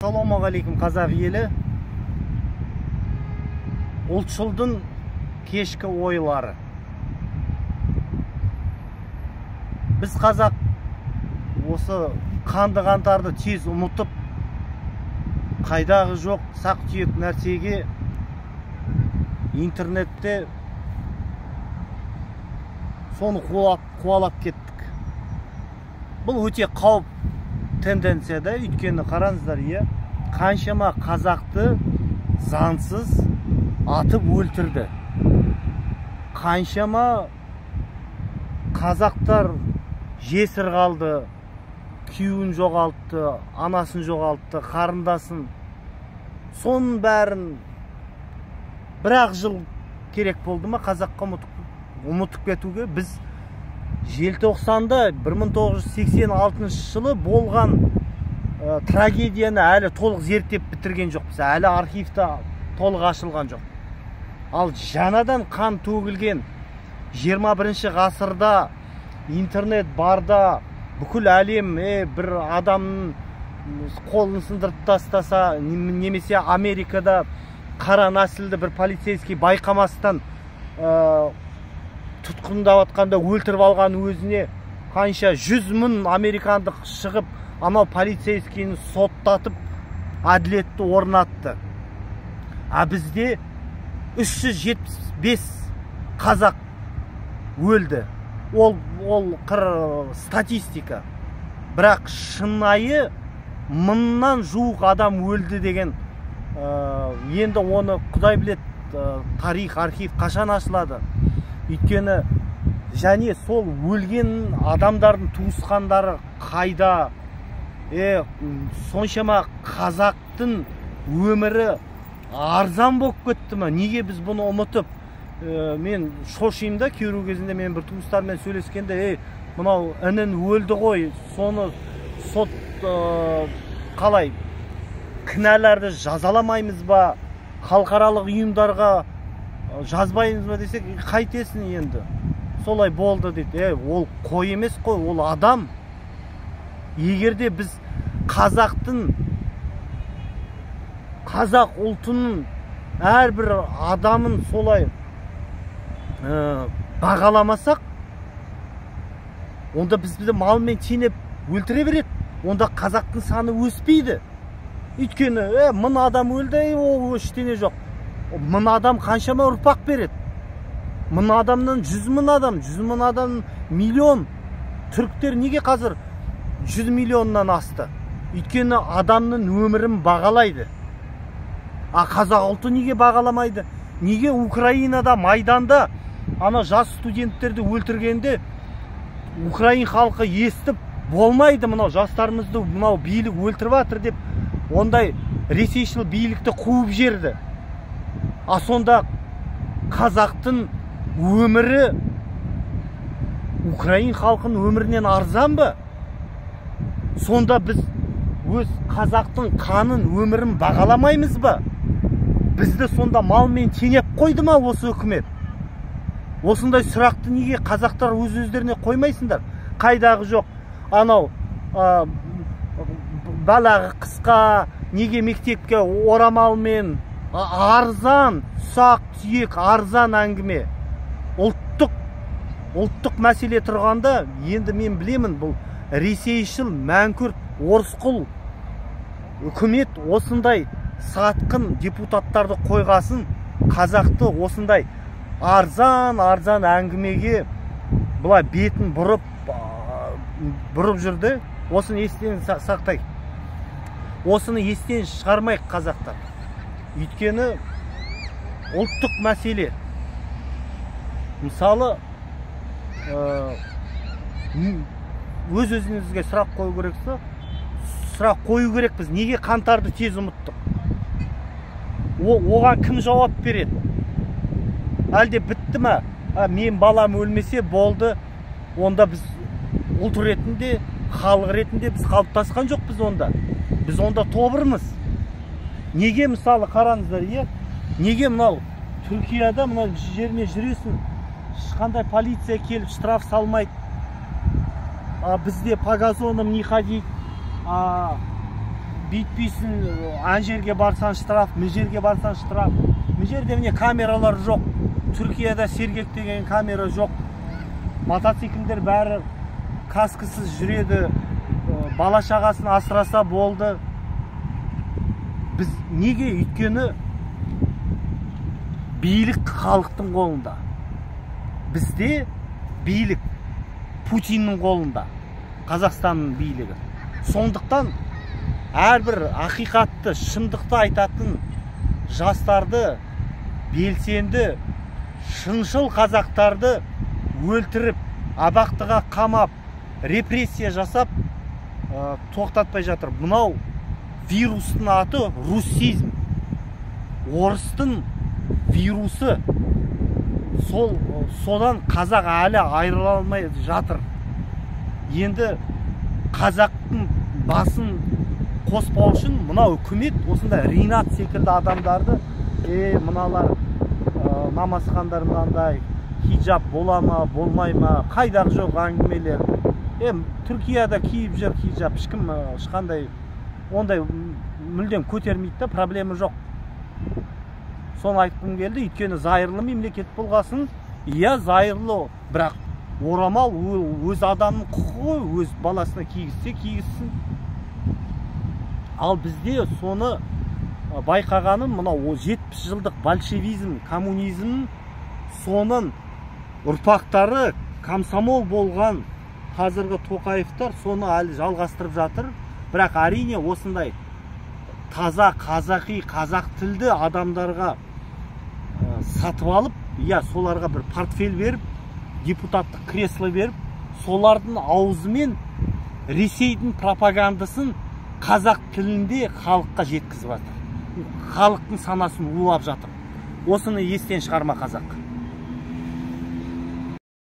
Ассалаумағалейкум қазақ елі. Ұлтшылдың кешкі ойлары. Біз қазақ осы қанды қаңтарды тез ұмытып, қайдағы жоқ сақ түйек нәрсеге интернетте соны қуалап кеттік. Бұл өте қауіп тенденцияда, өйткені қараңыздар, қаншама қазақты заңсыз атып өлтірді. Қаншама қазақтар жесір қалды, күйеуін жоғалтты, анасын жоғалтты, қарындасын. Соның бәрін бір-ақ жыл керек болды ма қазаққа ұмытып кетуге? Біз желтоқсанда 1986 жылы болған трагедияны әлі толық зерттеп бітірген жоқпыз. Әлі архивта толық ашылған жоқ. Ал жаңадан қан төгілген 21 ғасырда интернет барда бүкіл әлем бір адамның қолын сындырып тастаса, немесе Америкада қара нәсілді бір полицейский байқамастан тұтқындап атқанда өлтіріп алған өзіне қанша 100 мың американдық шығып, анау полицейскийні соттатып әділетті орнатты. А бізде 375 қазақ өлді. Ол статистика. Бірақ шынайы мыңнан жуық адам өлді деген, енді оны құдай білет, тарих, архив қашан ашылады. Өйткені және сол өлген адамдардың туысқандары қайда? Соншама қазақтың өмірі арзан болып кетті ме? Неге біз бұны ұмытып? Мен шошимда, көру кезінде мен бір туыстармен сөйлескенде, мынау інін өлді ғой, соны сот қалай кінәларды жазаламаймыз ба, халықаралық ұйымдарға жазбаймыз ба десек, қайтесін енді. Солай болды дейді. Ол қой емес қой, ол адам. Егерде біз қазақтың, қазақ ұлтының әрбір адамын солай бағаламасақ, онда бізді малмен теңеп өлтіре береді. Онда қазақтың саны өспейді. Өйткені 1000 адам өлді, ол ештеңе жоқ. 1000 адам қаншама ұрпақ береді? 1000 адамнан 100 мың адам, 100 мың адам миллион. Түріктер неге қазір 100 миллионнан асты? Өйткені адамның өмірін бағалайды. А қазақ ұлты неге бағаламайды? Неге Украинада, Майданда ана жас студенттерді өлтіргенде Украин халқы естіп болмайды, мынау жастарымызды мынау билік өлтіріп жатыр деп, ондай ресейшіл билікті қуып жерді. А сонда қазақтың өмірі Украин халқының өмірінен арзан ба? Сонда біз өз қазақтың қанын, өмірін бағаламаймыз ба? Бізді сонда малмен теңеп қойды ма осы үкімет? Осындай сұрақты неге қазақтар өз-өздеріне қоймайсыңдар? Қайдағы жоқ, анау балағы қысқа, неге мектепке орамалмен, арзан, сақ түйек, арзан әңгіме. Ұлттық мәселе тұрғанда, енді мен білемін, бұл ресейшіл, мәңкүрт, орысқұл үкімет осындай сатқын депутаттарды қойғасын, қазақты осындай арзан әңгімеге бұлай бетін бұрып жүрді. Осыны естен сақтай. Осыны естен шығармайық қазақтар. Өйткені ұлттық мәселе. Мысалы, өз-өзіңізге сұрақ қою керексе, сұрақ қою керекпіз. Неге қаңтарды тез ұмыттық? Оған кім жауап береді? Әлде бітті ме? Мен балам өлмесе болды, онда біз ұлт ретінде, халық ретінде біз қалыптасқан жоқпыз онда. Біз онда тобырмыз. Неге мысалы қараңыздар, неге мынау Түркияда мынау жеріне жүресің, ешқандай полиция келіп штраф салмайды. Бізде по газонам не ходить, бүйтпейсің, ана жерге барсаң штраф, мына жерге барсаң штраф. Мына жерде міне камералар жоқ. Түркияда сергек деген камера жоқ. Мотоциклдер бәрі каскысыз жүреді. Бала шағасын асыраса болды. Біз неге? Өйткені билік халықтың қолында. Бізде билік Путиннің қолында. Қазақстанның билігі. Сондықтан әрбір ақиқатты, шындықты айтатын жастарды, белсенді, шыншыл қазақтарды өлтіріп, абақтыға қамап, репрессия жасап тоқтатпай жатыр. Мынау вирустың аты руссизм. Орыстың вирусы. Содан қазақ әлі айырыла алмай жатыр. Енді қазақтың басын қоспау үшін мынау үкімет осында Ринат секілді адамдарды, мыналар намазхандар мынандай, хиджаб бола ма, болмай ма, қайдағы жоқ әңгімелер. Түркияда киіп жүр хиджаб, ешқандай ондай мүлдем көтермейді да, проблема жоқ. Соны айтқым келді, өйткені зайырлы мемлекет болғасын, зайырлы, бірақ орамал өз адамның құқығы, өз баласына кигізсе кигізсін. Ал бізде соны байқағаным, мынау 70 жылдық большевизм, коммунизм, соның ұрпақтары комсомол болған қазіргі Тоқаевтар соны әлі жалғастырып жатыр. Бірақ әрине осындай таза қазақи, қазақ тілді адамдарға сатып алып, соларға бір портфель беріп, депутаттық кресло беріп, солардың аузымен Ресейдің пропагандасын қазақ тілінде халыққа жеткізіп жатыр. Халықтың санасын улап жатыр. Осыны естен шығарма қазақ.